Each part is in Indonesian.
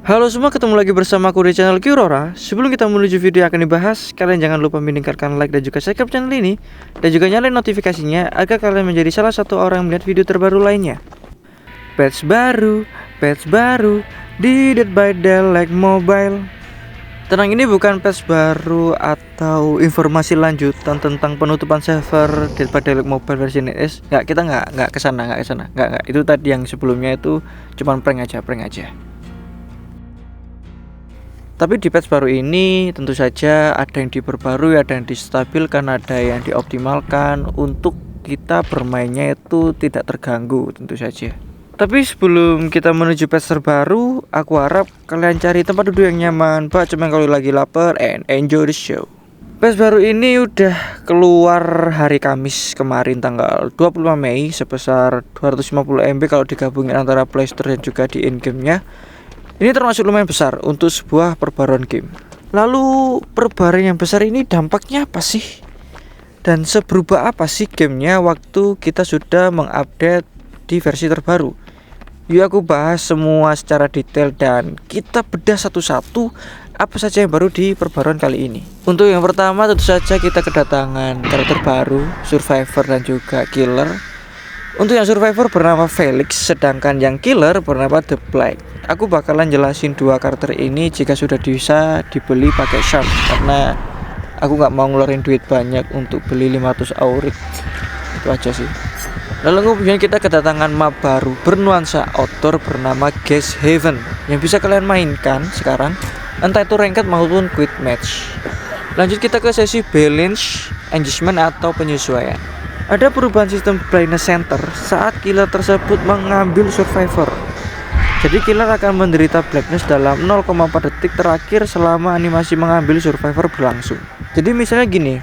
Halo semua, ketemu lagi bersama aku di channel Qrora. Sebelum kita menuju video yang akan dibahas, kalian jangan lupa meningkatkan like dan juga subscribe channel ini, dan juga nyalain notifikasinya agar kalian menjadi salah satu orang yang melihat video terbaru lainnya. Patch baru di Dead by Daylight Mobile. Tenang, ini bukan patch baru atau informasi lanjutan tentang penutupan server Dead by Daylight Mobile versi NS. Kita nggak kesana. Itu tadi yang sebelumnya itu cuman prank aja. Tapi di patch baru ini tentu saja ada yang diperbarui, ada yang distabilkan, ada yang dioptimalkan untuk kita bermainnya itu tidak terganggu tentu saja. Tapi sebelum kita menuju patch terbaru, aku harap kalian cari tempat duduk yang nyaman, cuman kalau lagi lapar, and enjoy the show. Patch baru ini udah keluar hari Kamis kemarin tanggal 25 Mei sebesar 250 MB kalau digabungin antara Play Store dan juga di in-game-nya. Ini termasuk lumayan besar untuk sebuah perbaruan game. Lalu perbaruan yang besar ini dampaknya apa sih? Dan seberubah apa sih gamenya waktu kita sudah mengupdate di versi terbaru? Yuk aku bahas semua secara detail dan kita bedah satu-satu apa saja yang baru di perbaruan kali ini. Untuk yang pertama tentu saja kita kedatangan karakter baru, Survivor dan juga Killer. Untuk yang Survivor bernama Felix, sedangkan yang Killer bernama The Black. Aku bakalan jelasin dua karakter ini jika sudah bisa dibeli pakai shark, karena aku nggak mau ngeluarin duit banyak untuk beli 500 aurik. Itu aja sih. Lalu kemudian kita kedatangan map baru bernuansa outdoor bernama Gas Haven yang bisa kalian mainkan sekarang, entah itu ranked maupun quick match. Lanjut kita ke sesi balance engagement atau penyesuaian. Ada perubahan sistem blindness center saat killer tersebut mengambil survivor. Jadi killer akan menderita blackness dalam 0,4 detik terakhir selama animasi mengambil survivor berlangsung. Jadi misalnya gini,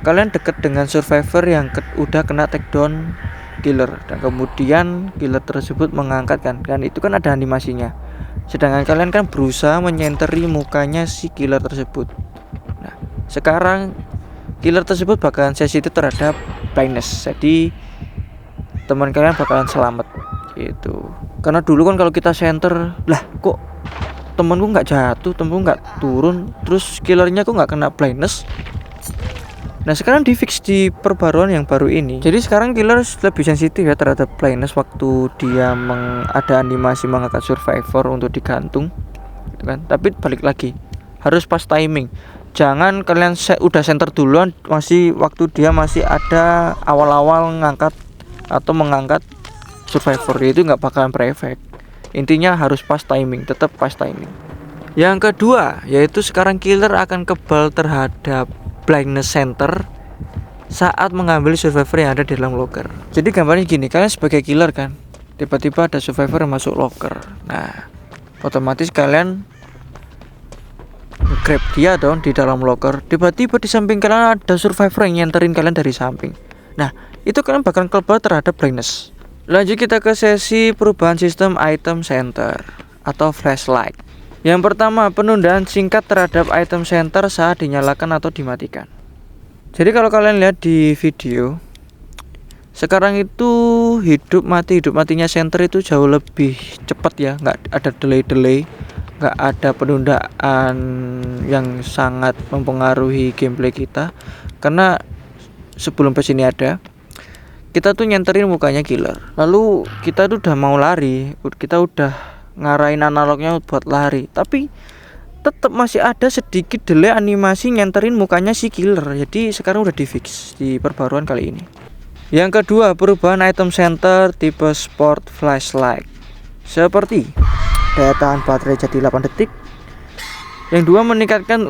kalian deket dengan survivor yang udah kena takedown killer, dan kemudian killer tersebut mengangkat kan itu kan ada animasinya. Sedangkan kalian kan berusaha menyenteri mukanya si killer tersebut. Nah, sekarang killer tersebut bakalan sensitif terhadap blindness, jadi teman kalian bakalan selamat gitu. Karena dulu kan kalau kita center, lah kok temenku nggak jatuh, temenku nggak turun, terus killernya kok nggak kena blindness. Nah sekarang di fix di perbaruan yang baru ini, jadi sekarang killer lebih sensitif ya terhadap blindness waktu dia ada animasi mengangkat survivor untuk digantung gitu kan. Tapi balik lagi, harus pas timing. Jangan kalian udah center duluan, masih waktu dia masih ada awal-awal ngangkat atau mengangkat survivor, itu nggak bakalan berefek. Intinya harus pas timing, tetap pas timing. Yang kedua yaitu sekarang killer akan kebal terhadap blindness center saat mengambil survivor yang ada di dalam locker. Jadi gambarnya gini, kalian sebagai killer kan, tiba-tiba ada survivor yang masuk locker. Nah otomatis kalian grab dia dong di dalam locker. Tiba-tiba di samping kalian ada survivor yang nyenterin kalian dari samping. Nah itu kalian bakal kebal terhadap blindness. Lanjut kita ke sesi perubahan sistem item center atau flashlight. Yang pertama, penundaan singkat terhadap item center saat dinyalakan atau dimatikan. Jadi kalau kalian lihat di video, sekarang itu hidup matinya center itu jauh lebih cepat ya, nggak ada delay, nggak ada penundaan yang sangat mempengaruhi gameplay kita. Karena sebelum patch ini ada, kita tuh nyenterin mukanya killer, lalu kita tuh udah mau lari, kita udah ngarahin analognya buat lari, tapi tetap masih ada sedikit delay animasi nyenterin mukanya si killer. Jadi sekarang udah di fix di perbaruan kali ini. Yang kedua, perubahan item center tipe sport flashlight, seperti daya tahan baterai jadi 8 detik. Yang dua, meningkatkan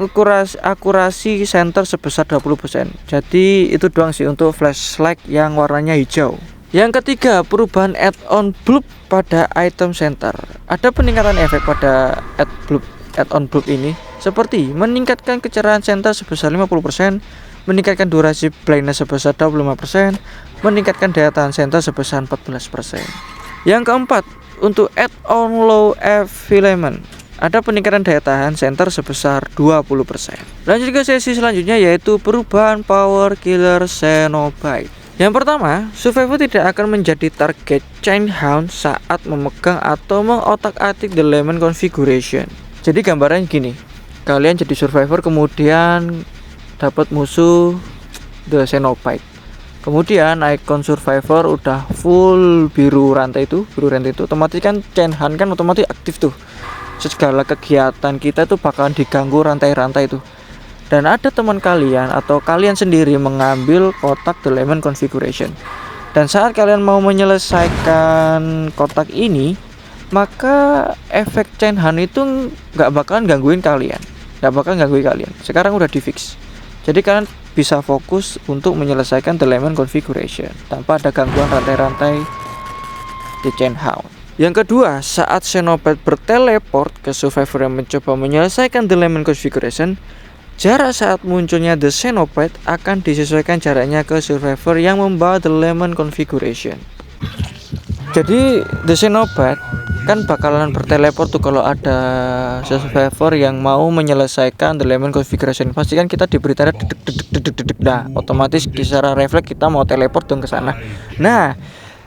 akurasi center sebesar 20%. Jadi itu doang sih untuk flashlight yang warnanya hijau. Yang ketiga, perubahan add-on bloop pada item center. Ada peningkatan efek pada add-on bloop ini, seperti meningkatkan kecerahan center sebesar 50%, meningkatkan durasi blindness sebesar 25%, meningkatkan daya tahan center sebesar 14%. Yang keempat, untuk add-on low filament, ada peningkatan daya tahan center sebesar 20%. Lanjut ke sesi selanjutnya yaitu perubahan power killer Cenobite. Yang pertama, survivor tidak akan menjadi target Chainhound saat memegang atau mengotak-atik the Lehman configuration. Jadi gambaran gini, kalian jadi survivor kemudian dapat musuh the Xenopide. Kemudian icon survivor udah full biru rantai itu, otomatis kan Chainhound kan otomatis aktif tuh. Segala kegiatan kita tuh bakalan diganggu rantai-rantai itu. Dan ada teman kalian atau kalian sendiri mengambil kotak the Lehman configuration. Dan saat kalian mau menyelesaikan kotak ini, maka efek Chainhound itu nggak bakalan gangguin kalian. Sekarang udah di fix. Jadi kalian bisa fokus untuk menyelesaikan the Lehman configuration tanpa ada gangguan rantai-rantai di Chainhound. Yang kedua, saat Xenopide berteleport ke survivor yang mencoba menyelesaikan the Lehman configuration, jarak saat munculnya the Xenopide akan disesuaikan jaraknya ke survivor yang membawa the Lehman configuration. Jadi the Xenopide kan bakalan berteleport tuh kalau ada survivor yang mau menyelesaikan the Lehman configuration. Pasti kan kita diberi tanda dedek. Nah, otomatis secara refleks kita mau teleport dong ke sana. Nah,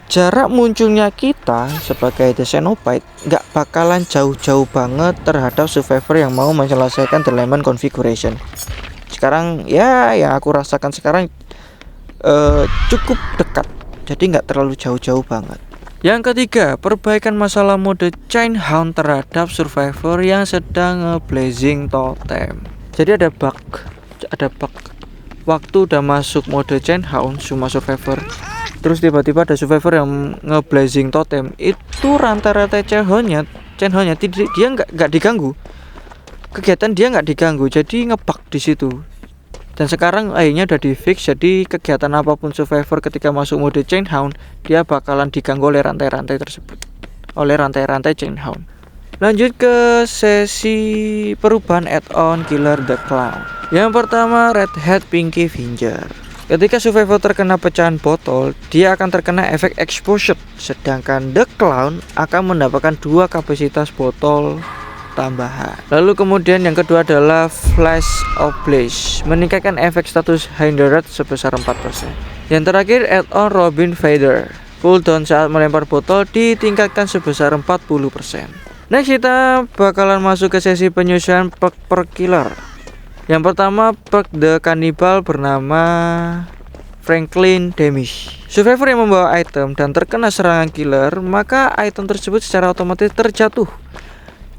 jarak munculnya kita sebagai the Xenopide nggak bakalan jauh-jauh banget terhadap survivor yang mau menyelesaikan the Lehman configuration. Sekarang ya yang aku rasakan sekarang cukup dekat, jadi nggak terlalu jauh-jauh banget. Yang ketiga, perbaikan masalah mode Chainhound terhadap survivor yang sedang nge-blazing totem. Jadi ada bug. Waktu udah masuk mode Chainhound semua survivor, terus tiba-tiba ada survivor yang nge-blazing totem, itu rantai-rantai Chainhoundnya dia nggak diganggu. Kegiatan dia nggak diganggu, jadi nge-bug di situ. Dan sekarang akhirnya udah di fix, jadi kegiatan apapun survivor ketika masuk mode Chainhound, dia bakalan diganggu oleh rantai-rantai tersebut, oleh rantai-rantai Chainhound. Lanjut ke sesi perubahan add-on Killer the Clown. Yang pertama, Red Hat Pinky Finger. Ketika survivor terkena pecahan botol, dia akan terkena efek exposure, sedangkan the Clown akan mendapatkan 2 kapasitas botol tambahan. Lalu kemudian yang kedua adalah Flash of Blaze, meningkatkan efek status hindered sebesar 4%. Yang terakhir add-on Robin Vader, cooldown saat melempar botol ditingkatkan sebesar 40%. Next kita bakalan masuk ke sesi penyusuan perk per killer. Yang pertama perk The Cannibal bernama Franklin Damage. Survivor yang membawa item dan terkena serangan killer, maka item tersebut secara otomatis terjatuh.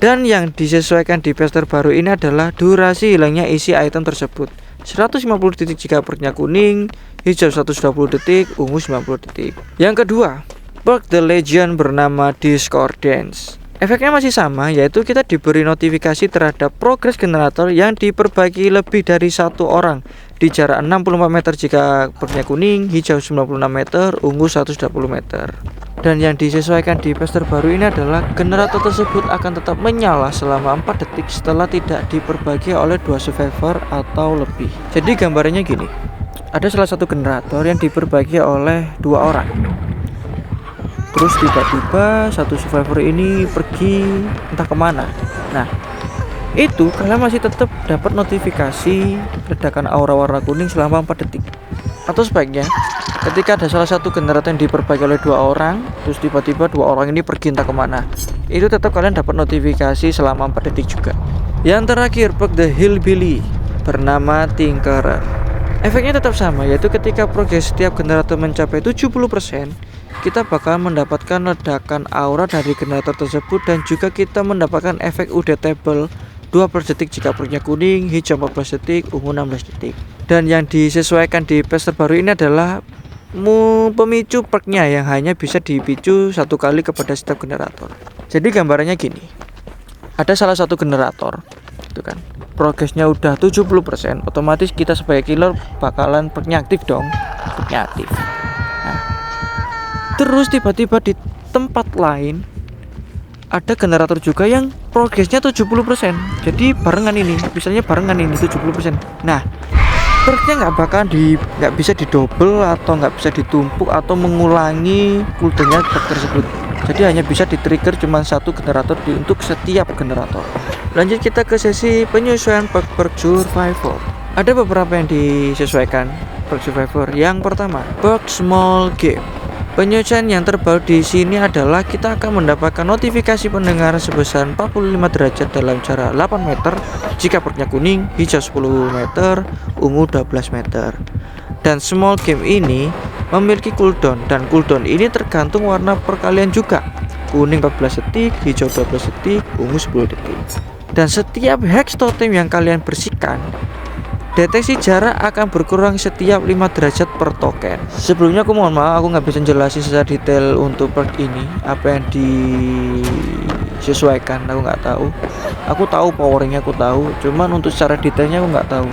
Dan yang disesuaikan di patch terbaru ini adalah durasi hilangnya isi item tersebut. 150 detik jika perknya kuning, hijau 120 detik, ungu 90 detik. Yang kedua, perk The Legion bernama Discordance. Efeknya masih sama, yaitu kita diberi notifikasi terhadap progres generator yang diperbaiki lebih dari 1 orang di jarak 64 meter jika perknya kuning, hijau 96 meter, ungu 120 meter. Dan yang disesuaikan di patch terbaru ini adalah generator tersebut akan tetap menyala selama 4 detik setelah tidak diperbagi oleh 2 survivor atau lebih. Jadi gambarannya gini, ada salah satu generator yang diperbagi oleh 2 orang. Terus tiba-tiba satu survivor ini pergi entah kemana. Nah, itu kalian masih tetap dapat notifikasi ledakan aura warna kuning selama 4 detik. Atau sebaiknya ketika ada salah satu generator yang diperbagi oleh 2 orang, terus tiba-tiba 2 orang ini pergi entah kemana, itu tetap kalian dapat notifikasi selama 4 detik juga. Yang terakhir perk The Hillbilly bernama Tinkerer. Efeknya tetap sama, yaitu ketika progres setiap generator mencapai 70%, kita bakal mendapatkan ledakan aura dari generator tersebut, dan juga kita mendapatkan efek UD table 12 detik jika perknya kuning, hijau 14 detik, ungu 16 detik. Dan yang disesuaikan di patch terbaru ini adalah pemicu perknya yang hanya bisa dipicu 1 kali kepada setiap generator. Jadi gambarannya gini, ada salah satu generator itu kan progresnya udah 70%, otomatis kita sebagai killer bakalan perknya aktif dong, perknya aktif. Nah, terus tiba-tiba di tempat lain ada generator juga yang progresnya 70%. Jadi barengan ini, misalnya barengan ini 70%. Nah, perknya nggak bisa didouble atau nggak bisa ditumpuk atau mengulangi cooldownnya perk tersebut. Jadi hanya bisa di-trigger cuma 1 generator untuk setiap generator. Lanjut kita ke sesi penyesuaian perk survival. Ada beberapa yang disesuaikan. perk Survivor. Yang pertama, perk Small Game. Penyesuaian yang terbaru di sini adalah kita akan mendapatkan notifikasi pendengar sebesar 45 derajat dalam jarak 8 meter jika perknya kuning, hijau 10 meter, ungu 12 meter. Dan small game ini memiliki cooldown, dan cooldown ini tergantung warna per kalian juga. Kuning 14 detik, hijau 12 detik, ungu 10 detik. Dan setiap hex totem yang kalian bersihkan, deteksi jarak akan berkurang setiap 5 derajat per token. Sebelumnya aku mohon maaf, aku nggak bisa jelasin secara detail untuk perk ini apa yang disesuaikan, aku nggak tahu. Aku tahu powernya, aku tahu, cuman untuk secara detailnya aku nggak tahu.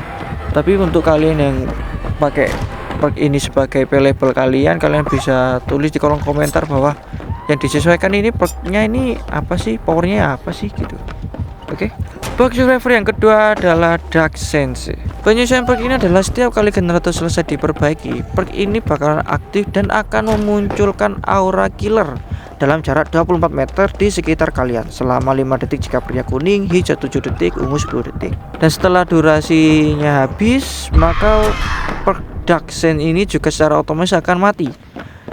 Tapi untuk kalian yang pakai perk ini sebagai playable kalian bisa tulis di kolom komentar bahwa yang disesuaikan ini perknya ini apa sih, powernya apa sih gitu. Oke. Perk Survivor yang kedua adalah Dark Sense. Penyesuaian perk ini adalah setiap kali generator selesai diperbaiki, perk ini bakalan aktif dan akan memunculkan aura killer dalam jarak 24 meter di sekitar kalian selama 5 detik jika perknya kuning, hijau 7 detik, ungu 10 detik. Dan setelah durasinya habis, maka perk Dark Sense ini juga secara otomatis akan mati.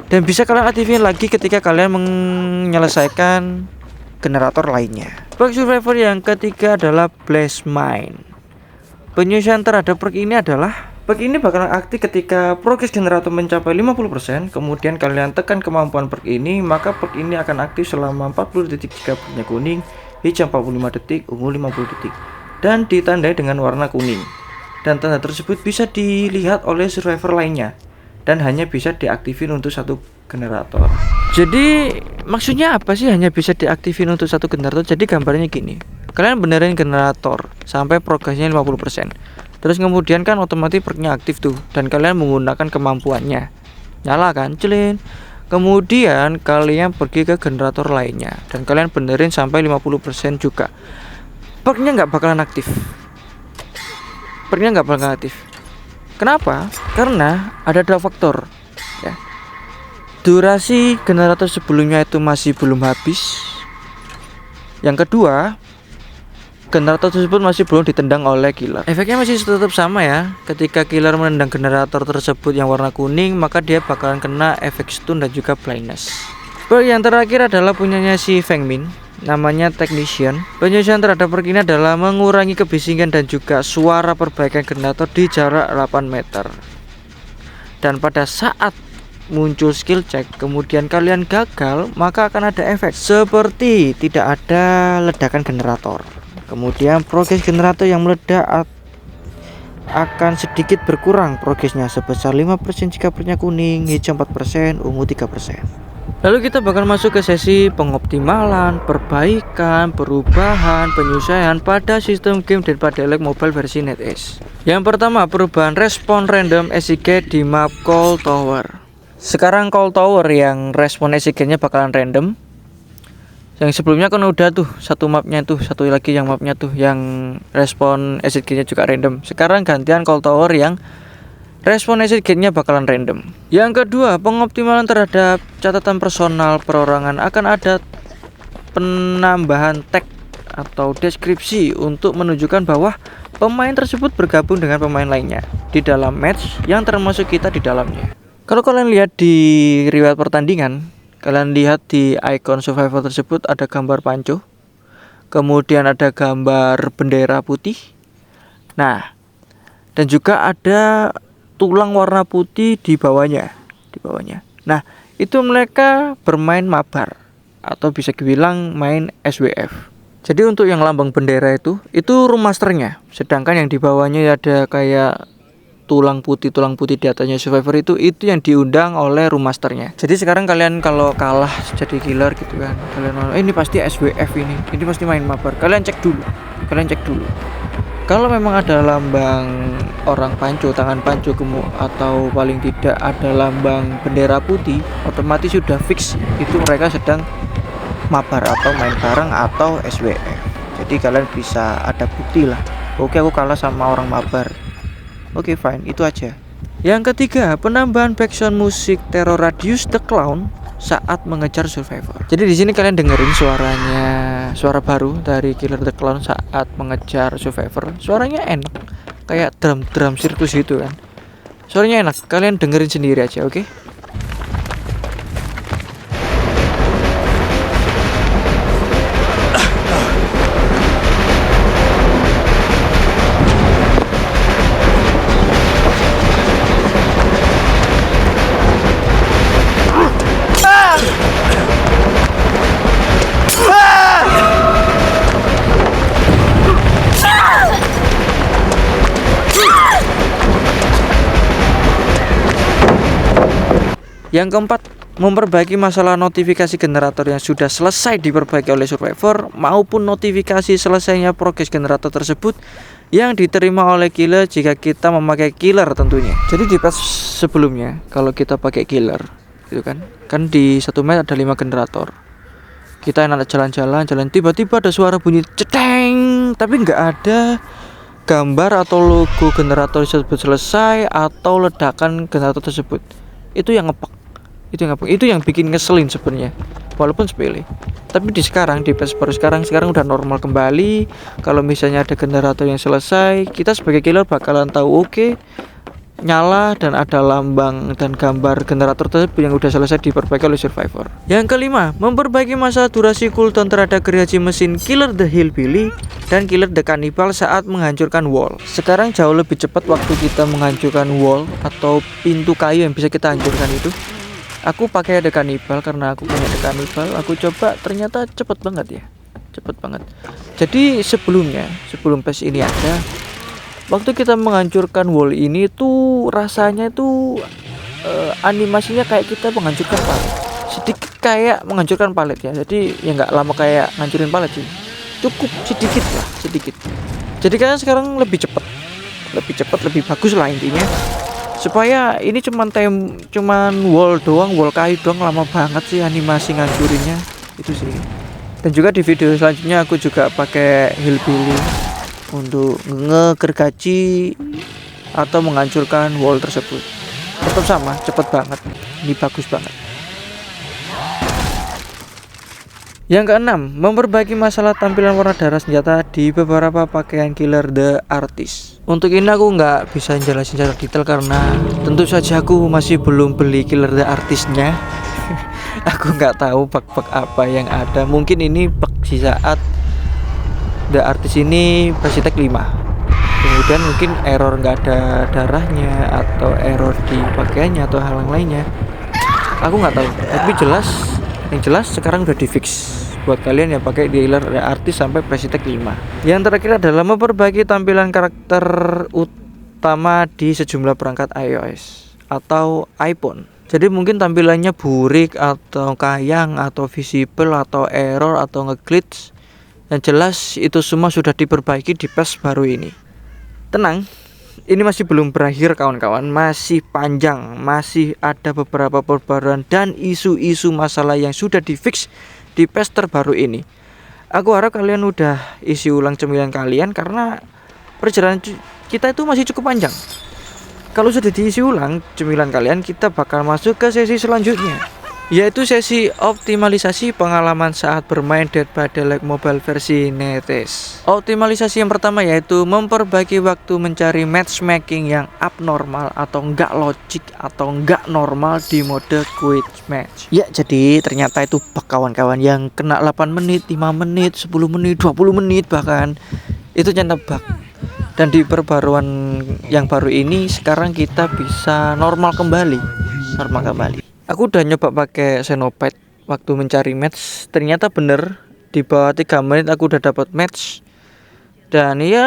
Dan bisa kalian aktifin lagi ketika kalian menyelesaikan generator lainnya. Perk Survivor yang ketiga adalah Blast Mine. Penyesuaian terhadap perk ini adalah perk ini bakalan aktif ketika progres generator mencapai 50%, kemudian kalian tekan kemampuan perk ini, maka perk ini akan aktif selama 40 detik jika perknya kuning, hijau 45 detik, ungu 50 detik, dan ditandai dengan warna kuning. Dan tanda tersebut bisa dilihat oleh survivor lainnya dan hanya bisa diaktifin untuk satu generator. Jadi maksudnya apa sih hanya bisa diaktifin untuk satu generator? Jadi gambarnya gini, kalian benerin generator sampai progresnya 50%, terus kemudian kan otomatis perknya aktif tuh, dan kalian menggunakan kemampuannya, nyala kan, celin. Kemudian kalian pergi ke generator lainnya dan kalian benerin sampai 50% juga, perknya nggak bakalan aktif. Perknya nggak bakalan aktif. Kenapa? Karena ada dua faktor ya. Durasi generator sebelumnya itu masih belum habis. Yang kedua, generator tersebut masih belum ditendang oleh killer. Efeknya masih tetap sama ya. Ketika killer menendang generator tersebut yang warna kuning, maka dia bakalan kena efek stun dan juga blindness. Yang terakhir adalah punyanya si Fengmin, namanya Technician. Penyesuaian terhadap perk ini adalah mengurangi kebisingan dan juga suara perbaikan generator di jarak 8 meter. Dan pada saat muncul skill check kemudian kalian gagal, maka akan ada efek seperti tidak ada ledakan generator. Kemudian progres generator yang meledak akan sedikit berkurang progresnya sebesar 5% jika perknya kuning, hijau 4%, ungu 3%. Lalu kita bakal masuk ke sesi pengoptimalan, perbaikan, perubahan, penyesuaian pada sistem game Dead by Daylight Mobile versi NetEase. Yang pertama, perubahan respon random SIG di map Cold Tower. Sekarang Cold Tower yang respon SIG-nya bakalan random. Yang sebelumnya kan udah tuh satu mapnya tuh, satu lagi yang mapnya tuh yang respon SIG-nya juga random. Sekarang gantian Cold Tower yang respon SIG-nya bakalan random. Yang kedua, pengoptimalan terhadap catatan personal perorangan. Akan ada penambahan tag atau deskripsi untuk menunjukkan bahwa pemain tersebut bergabung dengan pemain lainnya di dalam match yang termasuk kita di dalamnya. Kalau kalian lihat di riwayat pertandingan, kalian lihat di icon survivor tersebut ada gambar panco, kemudian ada gambar bendera putih. Nah, dan juga ada tulang warna putih di bawahnya. Nah, itu mereka bermain mabar atau bisa dibilang main SWF. Jadi untuk yang lambang bendera itu remasternya, sedangkan yang di bawahnya ada kayak tulang putih di atasnya survivor itu yang diundang oleh remasternya. Jadi sekarang kalian kalau kalah jadi killer gitu kan, kalian ini pasti SWF ini pasti main mabar. Kalian cek dulu. Kalau memang ada lambang orang panco, tangan panco atau paling tidak ada lambang bendera putih, otomatis sudah fix itu mereka sedang mabar atau main bareng atau SWF. Jadi kalian bisa ada bukti lah. Oke, aku kalah sama orang mabar. Oke, fine, itu aja. Yang ketiga, penambahan background musik Terror Radius The Clown saat mengejar survivor. Jadi di sini kalian dengerin suara baru dari Killer The Clown saat mengejar survivor. Suaranya enak, kayak drum sirkus gitu kan. Suaranya enak, kalian dengerin sendiri aja, oke? Yang keempat, memperbaiki masalah notifikasi generator yang sudah selesai diperbaiki oleh survivor maupun notifikasi selesainya progres generator tersebut yang diterima oleh killer jika kita memakai killer tentunya. Jadi di patch sebelumnya kalau kita pakai killer gitu kan di satu match ada 5 generator. Kita enak jalan-jalan tiba-tiba ada suara bunyi ceteng, tapi nggak ada gambar atau logo generator tersebut selesai atau ledakan generator tersebut. Itu yang yang bikin ngeselin sebenarnya, walaupun sepele. Tapi di patch baru sekarang udah normal kembali. Kalau misalnya ada generator yang selesai, kita sebagai killer bakalan tahu oke, nyala dan ada lambang dan gambar generator tersebut yang udah selesai diperbaiki oleh survivor. Yang kelima, memperbaiki masa durasi cooldown terhadap gergaji mesin Killer the Hillbilly dan Killer the Cannibal saat menghancurkan wall. Sekarang jauh lebih cepat waktu kita menghancurkan wall atau pintu kayu yang bisa kita hancurkan itu. Aku pakai The Cannibal karena aku punya The Cannibal. Aku coba, ternyata cepet banget ya, cepet banget. Jadi sebelum patch ini ada, waktu kita menghancurkan wall ini tuh rasanya tuh animasinya kayak kita menghancurkan palet, sedikit kayak menghancurkan palet ya. Jadi ya nggak lama kayak ngancurin palet sih, cukup sedikit. Jadi kayaknya sekarang lebih cepat, lebih bagus lah intinya. Supaya ini cuman wall kayu doang, lama banget sih animasi ngancurinnya itu sih. Dan juga di video selanjutnya aku juga pakai Hillbilly untuk ngegergaji atau menghancurkan wall tersebut. Tetap sama, cepet banget, ini bagus banget. Yang keenam, memperbaiki masalah tampilan warna darah senjata di beberapa pakaian Killer the Artist. Untuk ini aku nggak bisa jelasin secara detail karena tentu saja aku masih belum beli Killer the Artistnya. Aku nggak tahu bug-bug apa yang ada. Mungkin ini bug di saat The Artist ini versi tag 5. Kemudian mungkin error nggak ada darahnya atau error di pakaiannya atau hal lainnya. Aku nggak tahu. Tapi yang jelas sekarang udah di fix buat kalian yang pakai Killer the Artist sampai versi tag 5. Yang terakhir adalah memperbaiki tampilan karakter utama di sejumlah perangkat iOS atau iPhone. Jadi mungkin tampilannya burik atau kayang atau visible atau error atau ngeglitch. Yang jelas itu semua sudah diperbaiki di patch baru ini. Tenang, ini masih belum berakhir kawan-kawan, masih panjang, masih ada beberapa perbaruan dan isu-isu masalah yang sudah di-fix di patch terbaru ini. Aku harap kalian udah isi ulang cemilan kalian karena perjalanan kita itu masih cukup panjang. Kalau sudah diisi ulang cemilan kalian, kita bakal masuk ke sesi selanjutnya, yaitu sesi optimalisasi pengalaman saat bermain Dead by Daylight Mobile versi netes. Optimalisasi yang pertama yaitu memperbaiki waktu mencari matchmaking yang abnormal atau enggak logik atau enggak normal di mode quick match. Ya, jadi ternyata itu bug kawan-kawan yang kena 8 menit, 5 menit, 10 menit, 20 menit bahkan. Itu ternyata bug. Dan di perbaruan yang baru ini sekarang kita bisa normal kembali. Aku udah nyoba pakai Xenopet waktu mencari match, ternyata bener di bawah 3 menit aku udah dapat match. Dan ya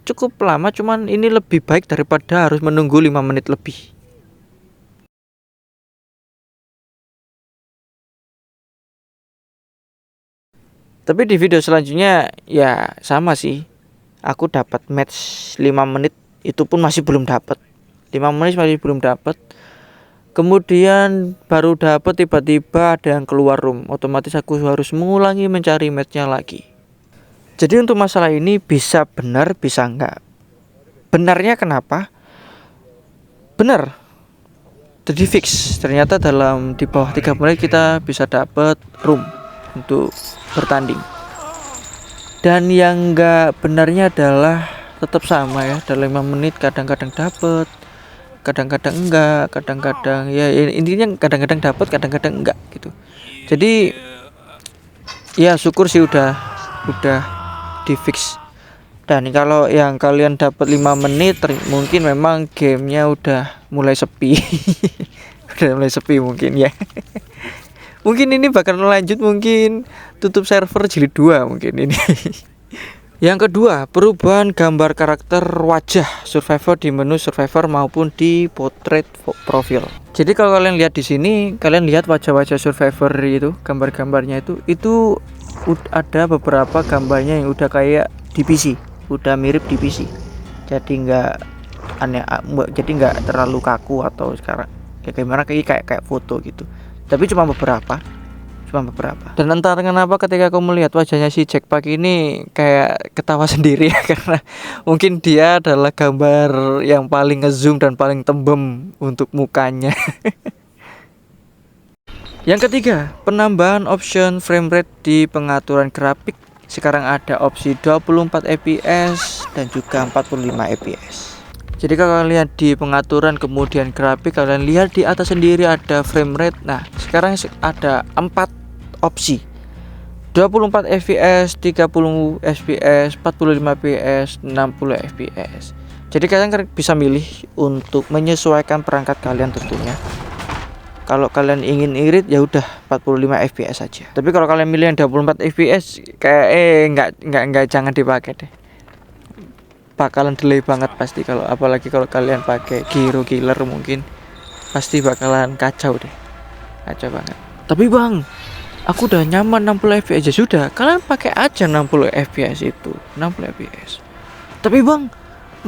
cukup lama, cuman ini lebih baik daripada harus menunggu 5 menit lebih. Tapi di video selanjutnya ya sama sih. Aku dapat match 5 menit itu pun masih belum dapat. 5 menit masih belum dapat. Kemudian baru dapat tiba-tiba ada yang keluar room. Otomatis aku harus mengulangi mencari matchnya lagi. Jadi untuk masalah ini bisa benar, bisa enggak. Benarnya kenapa? Benar. Jadi fix. Ternyata di bawah 3 menit kita bisa dapat room untuk bertanding. Dan yang enggak benarnya adalah tetap sama ya. Dalam 5 menit kadang-kadang dapat, kadang-kadang enggak, kadang-kadang ya intinya kadang-kadang dapat, kadang-kadang enggak gitu. Jadi ya syukur sih udah di fix. Dan kalau yang kalian dapat 5 menit mungkin memang gamenya udah mulai sepi. Udah mulai sepi mungkin ya. Mungkin ini bakal lanjut, mungkin tutup server jilid 2 mungkin ini. Yang kedua, perubahan gambar karakter wajah survivor di menu survivor maupun di portrait profil. Jadi kalau kalian lihat di sini, kalian lihat wajah-wajah survivor itu, gambar-gambarnya itu ada beberapa gambarnya yang udah kayak di PC, udah mirip di PC. Jadi nggak aneh, jadi nggak terlalu kaku atau sekarang kayak gimana, kayak foto gitu. Tapi cuma beberapa. Dan entah kenapa ketika aku melihat wajahnya si Jackpack ini kayak ketawa sendiri ya, karena mungkin dia adalah gambar yang paling ngezoom dan paling tembem untuk mukanya. Yang ketiga, penambahan option frame rate di pengaturan grafik. Sekarang ada opsi 24 fps dan juga 45 fps. Jadi kalau kalian lihat di pengaturan kemudian grafik, kalian lihat di atas sendiri ada frame rate. Nah, sekarang ada 4 opsi: 24 fps, 30 fps, 45 fps, 60 fps. Jadi kalian bisa milih untuk menyesuaikan perangkat kalian tentunya. Kalau kalian ingin irit ya udah 45 fps saja. Tapi kalau kalian milih yang 24 fps kayak enggak jangan dipakai deh. Bakalan delay banget pasti, kalau apalagi kalau kalian pakai Gyro Killer mungkin pasti bakalan kacau deh. Kacau banget. Tapi Bang, aku udah nyaman 60 fps aja. Sudah, kalian pakai aja 60 fps itu, 60 fps. Tapi Bang,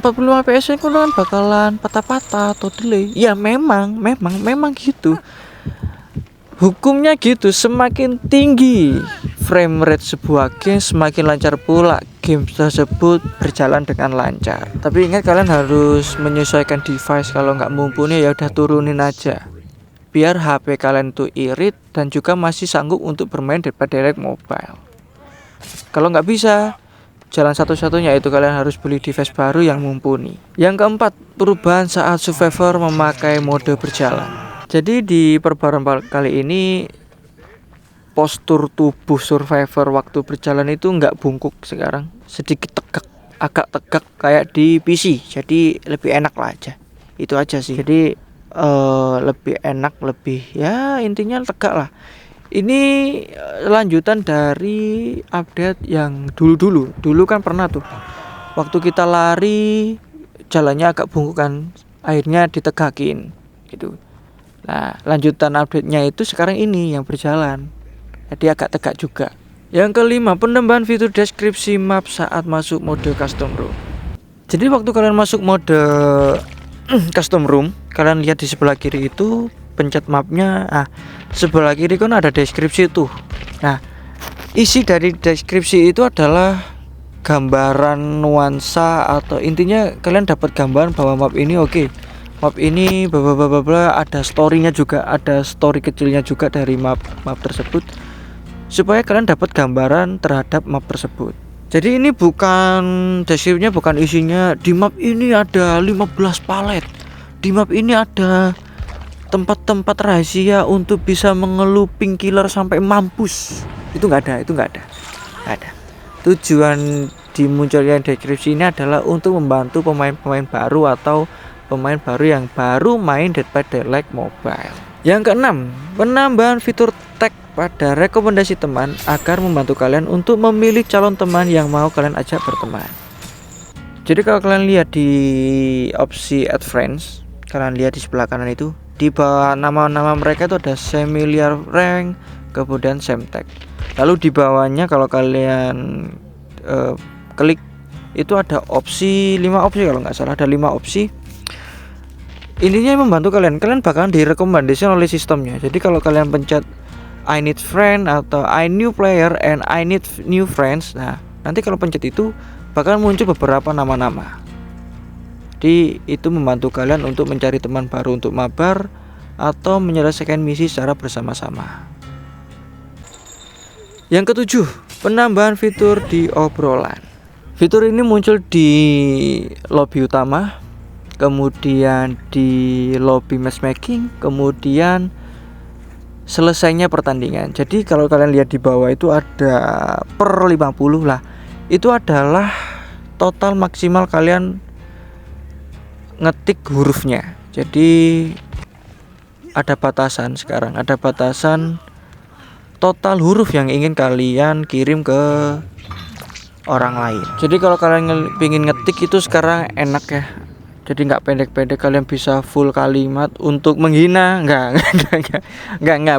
45 fps itu kan bakalan patah-patah atau delay. Ya memang gitu. Hukumnya gitu, semakin tinggi frame rate sebuah game, semakin lancar pula game tersebut berjalan dengan lancar. Tapi ingat, kalian harus menyesuaikan device. Kalau nggak mumpuni ya udah turunin aja, biar HP kalian tuh irit dan juga masih sanggup untuk bermain daripada direct mobile. Kalau nggak bisa, jalan satu-satunya itu kalian harus beli device baru yang mumpuni. Yang keempat, perubahan saat survivor memakai mode berjalan. Jadi di perbaruan kali ini, postur tubuh survivor waktu berjalan itu nggak bungkuk sekarang, sedikit tegak, agak tegak kayak di PC. Jadi lebih enak lah aja, itu aja sih. Jadi lebih enak, lebih ya intinya tegak lah. Ini lanjutan dari update yang dulu kan pernah tuh waktu kita lari jalannya agak bungkuk kan, akhirnya ditegakin gitu. Nah, lanjutan update-nya itu sekarang ini yang berjalan, jadi agak tegak juga. Yang kelima, penambahan fitur deskripsi map saat masuk mode custom room. Jadi waktu kalian masuk mode custom room, kalian lihat di sebelah kiri itu pencet mapnya. Nah, sebelah kiri kan ada deskripsi tuh. Nah, isi dari deskripsi itu adalah gambaran nuansa, atau intinya kalian dapat gambaran bahwa map ini map ini bla bla bla, ada story-nya juga, ada story kecilnya juga dari map tersebut, supaya kalian dapat gambaran terhadap map tersebut. Jadi ini bukan deskripsinya, bukan isinya di map ini ada 15 palet, di map ini ada tempat-tempat rahasia untuk bisa mengeluping killer sampai mampus. Itu nggak ada. Tujuan dimunculnya deskripsi ini adalah untuk membantu pemain-pemain baru atau pemain baru yang baru main Dead by Daylight Mobile. Yang keenam, penambahan fitur tag pada rekomendasi teman agar membantu kalian untuk memilih calon teman yang mau kalian ajak berteman. Jadi kalau kalian lihat di opsi add friends, kalian lihat di sebelah kanan itu, di bawah nama-nama mereka itu ada familiar rank, kemudian same tag. Lalu di bawahnya kalau kalian klik itu ada opsi 5 opsi, kalau nggak salah ada 5 opsi. Intinya membantu kalian bakalan direkomendasi oleh sistemnya. Jadi kalau kalian pencet I need friend atau I new player and I need new friends, nah nanti kalau pencet itu bakal muncul beberapa nama-nama. Jadi itu membantu kalian untuk mencari teman baru untuk mabar atau menyelesaikan misi secara bersama-sama. Yang ketujuh, penambahan fitur di obrolan. Fitur ini muncul di lobby utama, kemudian di lobby matchmaking, kemudian selesainya pertandingan. Jadi kalau kalian lihat di bawah itu ada per 50 lah. Itu adalah total maksimal kalian ngetik hurufnya. Jadi ada batasan sekarang, ada batasan total huruf yang ingin kalian kirim ke orang lain. Jadi kalau kalian ingin ngetik itu sekarang enak ya. Jadi nggak pendek-pendek, kalian bisa full kalimat untuk menghina,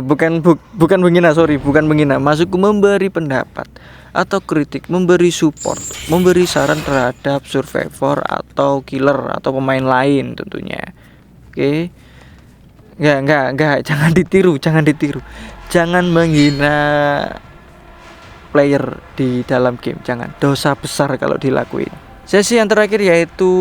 bukan menghina, sorry, bukan menghina, masuk memberi pendapat atau kritik, memberi support, memberi saran terhadap survivor atau killer atau pemain lain tentunya. Oke. Enggak, jangan ditiru, jangan menghina player di dalam game, jangan, dosa besar kalau dilakuin. Sesi yang terakhir yaitu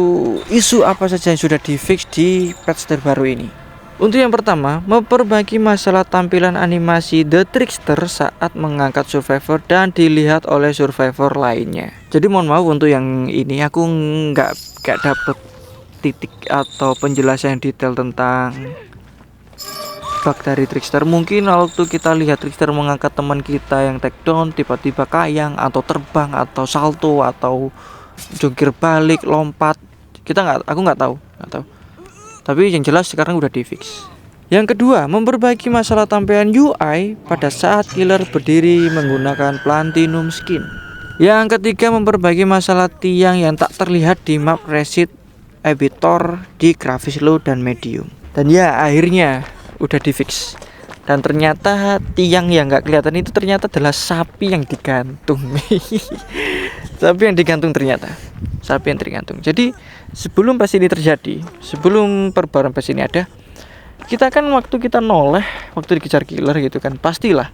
isu apa saja yang sudah di-fix di patch terbaru ini. Untuk yang pertama, memperbaiki masalah tampilan animasi The Trickster saat mengangkat survivor dan dilihat oleh survivor lainnya. Jadi mohon maaf untuk yang ini aku nggak dapet titik atau penjelasan yang detail tentang bug dari Trickster. Mungkin waktu kita lihat Trickster mengangkat teman kita yang take down, tiba-tiba kayang atau terbang atau salto atau jungkir balik, lompat, aku nggak tahu. Tapi yang jelas sekarang udah di-fix. Yang kedua, memperbaiki masalah tampilan UI pada saat killer berdiri menggunakan platinum skin. Yang ketiga, memperbaiki masalah tiang yang tak terlihat di map Reset Editor di grafis low dan medium. Dan ya akhirnya udah di-fix. Dan ternyata tiang yang nggak kelihatan itu ternyata adalah sapi yang digantung. Sapi yang digantung. Jadi sebelum patch ini terjadi, sebelum perbaruan patch ini ada, kita kan waktu kita noleh, waktu dikejar killer gitu kan, pastilah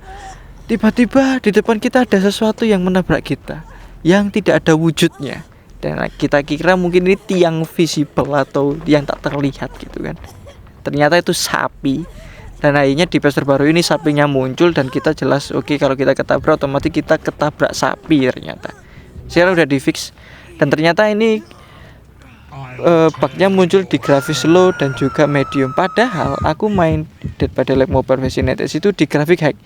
tiba-tiba di depan kita ada sesuatu yang menabrak kita, yang tidak ada wujudnya. Dan kita kira mungkin ini tiang visible atau yang tak terlihat gitu kan. Ternyata itu sapi. Dan akhirnya di patch terbaru ini sapinya muncul dan kita jelas oke, kalau kita ketabrak otomatis kita ketabrak sapi ternyata. Sekarang udah di fix dan ternyata ini bugnya muncul di grafis low dan juga medium. Padahal aku main Dead by Daylight Mobile versi NetEase itu di grafik high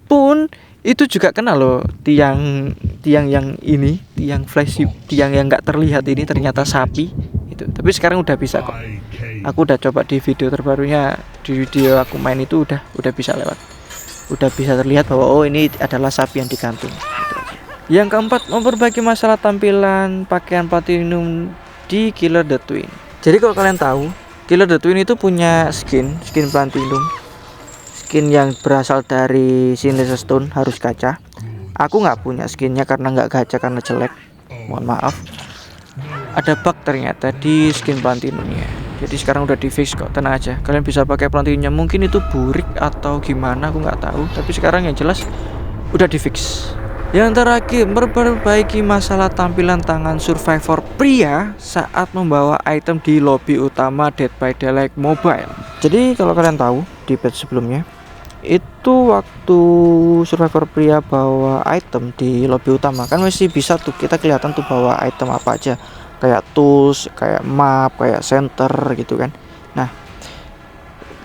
pun itu juga kena loh tiang yang ini, tiang flash, tiang yang nggak terlihat ini ternyata sapi itu. Tapi sekarang udah bisa kok. Aku udah coba di video terbarunya, di video aku main itu udah bisa lewat, udah bisa terlihat bahwa oh ini adalah sapi yang digantung gitu. Yang keempat, memperbaiki masalah tampilan pakaian platinum di Killer the Twin. Jadi kalau kalian tahu, Killer the Twin itu punya skin platinum, skin yang berasal dari Sinless Stone, harus gacha. Aku nggak punya skinnya karena nggak gacha, karena jelek, mohon maaf. Ada bug ternyata di skin platinumnya. Jadi sekarang udah di fix kok, tenang aja, kalian bisa pakai platinumnya. Mungkin itu burik atau gimana aku nggak tahu, tapi sekarang yang jelas udah di fix. Yang terakhir, memperbaiki masalah tampilan tangan survivor pria saat membawa item di lobby utama Dead by Daylight Mobile. Jadi kalau kalian tahu di patch sebelumnya itu waktu survivor pria bawa item di lobby utama kan masih bisa tuh kita kelihatan tuh bawa item apa aja, kayak tools, kayak map, kayak center gitu kan. Nah,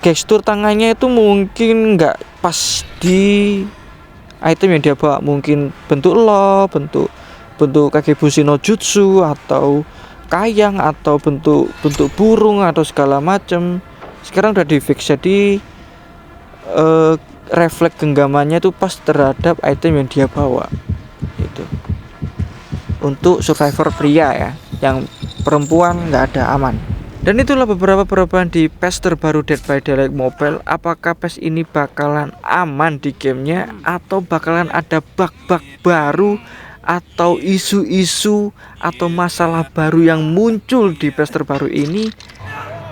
gestur tangannya itu mungkin nggak pas di item yang dia bawa, mungkin bentuk lo, bentuk Kagebushi no Jutsu atau kayang atau bentuk burung atau segala macam. Sekarang udah di fix, jadi refleks genggamannya itu pas terhadap item yang dia bawa itu. Untuk survivor pria ya, yang perempuan nggak ada, aman. Dan itulah beberapa perubahan di patch terbaru Dead by Daylight Mobile. Apakah patch ini bakalan aman di gamenya, atau bakalan ada bug-bug baru, atau isu-isu atau masalah baru yang muncul di patch terbaru ini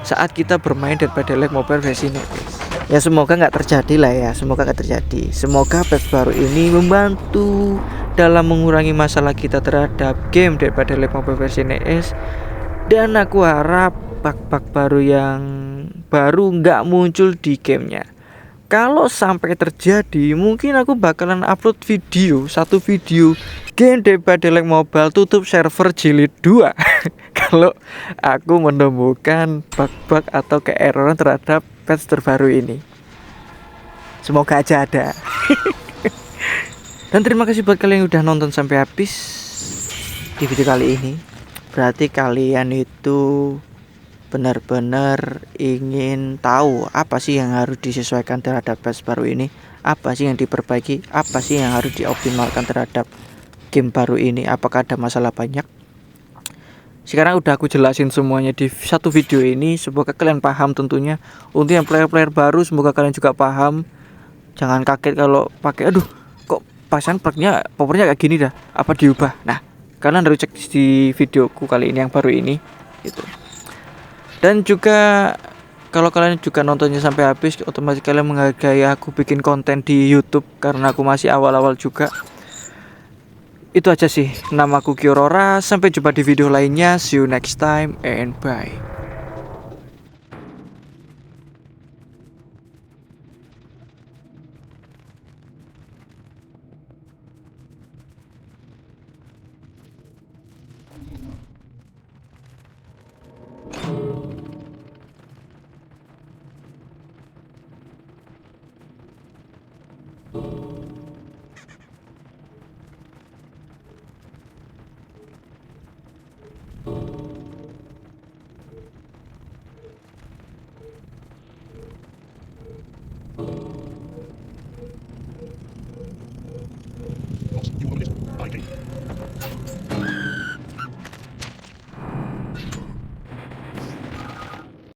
saat kita bermain Dead by Daylight Mobile versi NetEase. Ya semoga nggak terjadi lah ya, semoga nggak terjadi. Semoga patch baru ini membantu dalam mengurangi masalah kita terhadap game Dead by Daylight Mobile versi NetEase. Dan aku harap bug-bug baru yang baru nggak muncul di gamenya. Kalau sampai terjadi, mungkin aku bakalan upload satu video game Dead by Daylight Mobile tutup server jilid 2. kalau aku menemukan bug-bug atau keeroran terhadap patch terbaru ini. Semoga aja ada. Dan terima kasih buat kalian yang udah nonton sampai habis di video kali ini. Berarti kalian itu benar-benar ingin tahu apa sih yang harus disesuaikan terhadap patch baru ini, apa sih yang diperbaiki, apa sih yang harus dioptimalkan terhadap game baru ini, apakah ada masalah banyak. Sekarang udah aku jelasin semuanya di satu video ini. Semoga kalian paham tentunya. Untuk yang player-player baru semoga kalian juga paham. Jangan kaget kalau pakai aduh kok pasan perknya powernya kayak gini dah, apa diubah. Nah, kalian harus cek di videoku kali ini yang baru ini gitu. Dan juga kalau kalian juga nontonnya sampai habis, otomatis kalian menghargai aku bikin konten di YouTube karena aku masih awal-awal juga. Itu aja sih. Namaku Kiorora. Sampai jumpa di video lainnya. See you next time and bye.